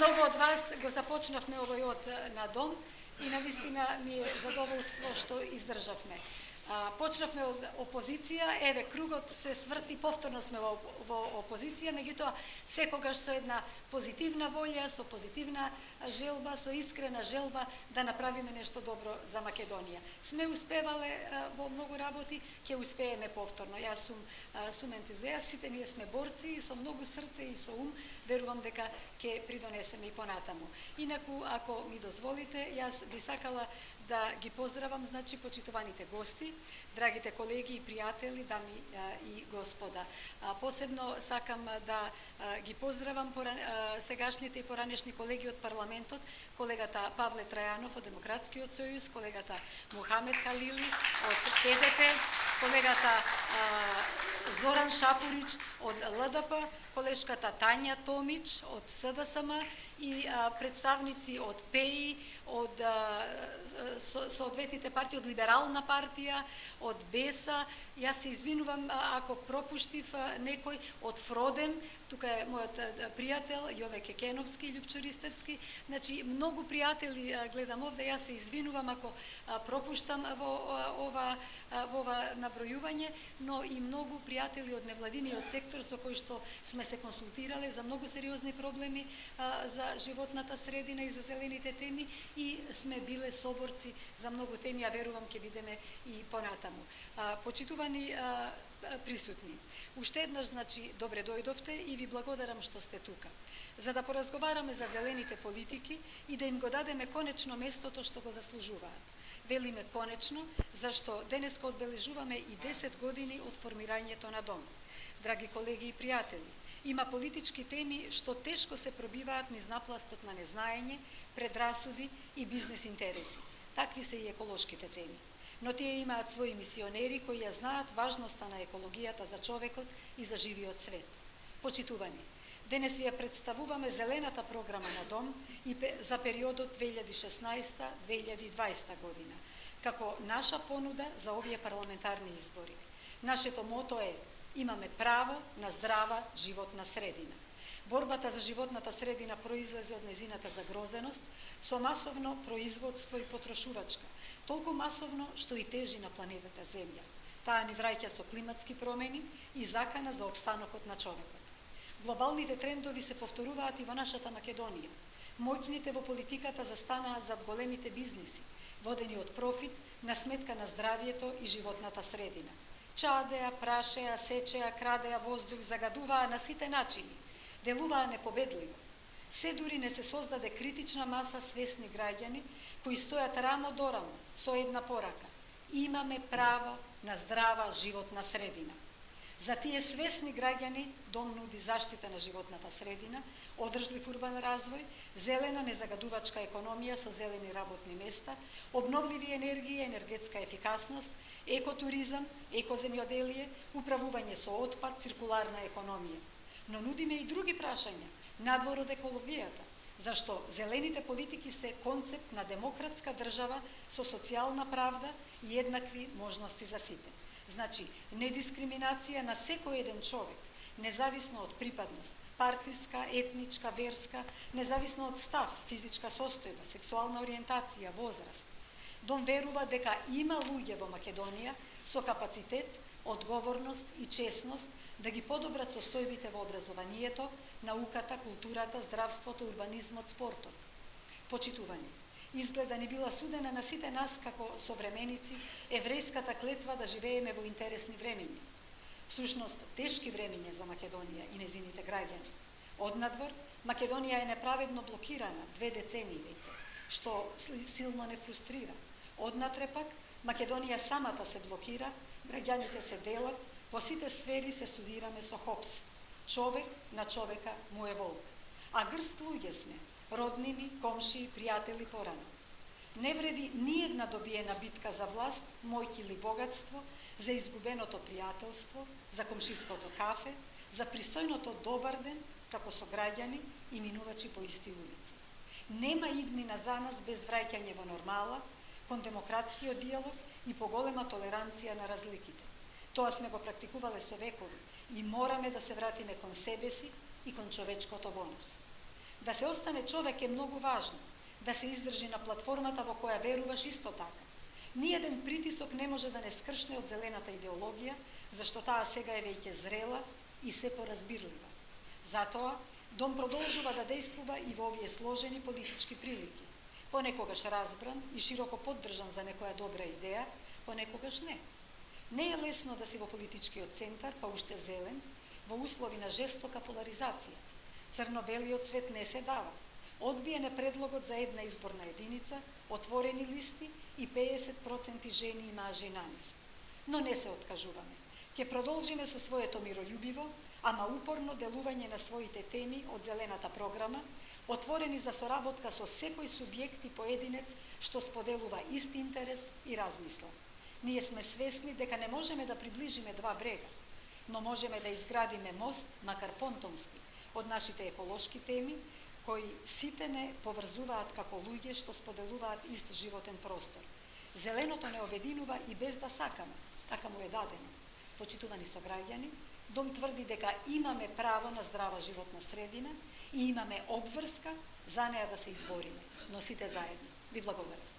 Многу од вас го започнавме овој на дом и навистина ми е задоволство што издржавме. Почнавме од опозиција, еве кругот се сврти, повторно сме во опозиција, меѓутоа секогаш со една позитивна волја, со позитивна желба, со искрена желба да направиме нешто добро за Македонија. Сме успевале во многу работи, ќе успееме повторно. Јас сум ентузијаст, сите ние сме борци и со многу срце и со ум верувам дека ќе придонесеме и понатаму. Инаку, ако ми дозволите, јас би сакала да ги поздравам, значи, почитуваните гости, драгите колеги и пријатели, дами и господа. Посебно сакам да ги поздравам сегашните и поранешни колеги од парламентот, колегата Павле Трајанов од Демократскиот сојуз, колегата Мухамед Халили од ПДП, колегата Зоран Шапурич од ЛДП, колешката Тања Томич од СДСМ и представници од ПЕИ, од соодветните партии, од Либерална партија, од БЕСА. Јас се извинувам ако пропуштив некој, од ФРОДЕМ, тука е мојот пријател Јове Кекеновски, Љупчо Ристевски. Значи, многу пријатели гледам овде, јас се извинувам ако пропуштам во ова набројување, но и многу пријатели од невладиниот сектор со кои што сме се консултирале за многу сериозни проблеми за животната средина и за зелените теми и сме биле соборци за многу теми, а верувам ќе бидеме и понатаму. Почитувани присутни, уште еднаш, значи, добре дојдовте и ви благодарам што сте тука, за да поразговараме за зелените политики и да им го дадеме конечно местото што го заслужуваат. Велиме конечно, зашто денеска одбележуваме и 10 години од формирањето на дом. Драги колеги и пријатели, има политички теми што тешко се пробиваат низ напластот на незнаење, предрасуди и бизнес интереси. Такви се и еколошките теми. Но тие имаат своји мисионери кои ја знаат важноста на екологијата за човекот и за живиот свет. Почитувани, денес ви ја представуваме зелената програма на дом и за периодот 2016-2020 година, како наша понуда за овие парламентарни избори. Нашето мото е: имаме право на здрава животна средина. Борбата за животната средина произлезе од незината загрозеност со масовно производство и потрошувачка, толку масовно што и тежи на планетата Земја. Таа ни враќа со климатски промени и закана за опстанокот на човекот. Глобалните трендови се повторуваат и во нашата Македонија. Моќните во политиката застанаа зад големите бизниси, водени од профит на сметка на здравието и животната средина. Чадеа, прашеа, сечеа, крадеа воздух, загадуваа на сите начини, делуваа непобедливо. Се дури не се создаде критична маса свесни граѓани кои стојат рамо до рамо со една порака: имаме право на здрава животна средина. За тие свесни граѓани дом нуди заштита на животната средина, одржлив урбан развој, зелена незагадувачка економија со зелени работни места, обновливи енергии, енергетска ефикасност, екотуризам, екоземјоделие, управување со отпад, циркуларна економија. Но нудиме и други прашања, надвор од екологијата, зашто зелените политики се концепт на демократска држава со социјална правда и еднакви можности за сите. Значи, недискриминација на секој еден човек, независно од припадност, партиска, етничка, верска, независно од став, физичка состојба, сексуална ориентација, возраст. Дом верува дека има луѓе во Македонија со капацитет, одговорност и честност да ги подобрат состојбите во образованието, науката, културата, здравството, урбанизмот, спортот. Почитувани, изгледа ни била судена на сите нас како современици еврејската клетва да живееме во интересни времења. Всушност, тешки времења за Македонија и незините граѓани. Однадвор, Македонија е неправедно блокирана 2 децении веќе, што силно не фрустрира. Однатре пак, Македонија самата се блокира, граѓаните се делат, во сите сфери се судираме со Хопс. Човек на човека му е волк. А грст луѓе сме, роднини, комшии, пријатели порано. Не вреди ниедна добиена битка за власт, моќ или богатство, за изгубеното пријателство, за комшиското кафе, за пристојното добар ден, како со граѓани и минувачи по исти улици. Нема иднина за нас без враќање во нормала, кон демократскиот диалог и поголема толеранција на разликите. Тоа сме го практикувале со векови и мораме да се вратиме кон себе си и кон човечкото во нас. Да се остане човек е многу важно, да се издржи на платформата во која веруваш исто така. Ниеден притисок не може да не скршне од зелената идеологија, зашто таа сега е веќе зрела и се поразбирлива. Затоа, Дом продолжува да действува и во овие сложени политички прилики. Понекогаш разбран и широко поддржан за некоја добра идеја, понекогаш не. Не е лесно да си во политичкиот центар, па уште зелен, во услови на жестока поларизација. Црно-белиот свет не се дава. Одбиен е предлогот за една изборна единица, отворени листи и 50% жени и мажи на нив. Но не се откажуваме. Ќе продолжиме со своето мирољубиво, ама упорно делување на своите теми од зелената програма, отворени за соработка со секој субјект и поединец што споделува ист интерес и размисла. Ние сме свесни дека не можеме да приближиме два брега, но можеме да изградиме мост, макар понтонски, од нашите еколошки теми, кои сите не поврзуваат како луѓе што споделуваат ист животен простор. Зеленото не обединува и без да сакаме, така му е дадено. Почитувани сограѓани, Дом тврди дека имаме право на здрава животна средина и имаме обврска за неа да се избориме, но сите заедно. Ви благодарам.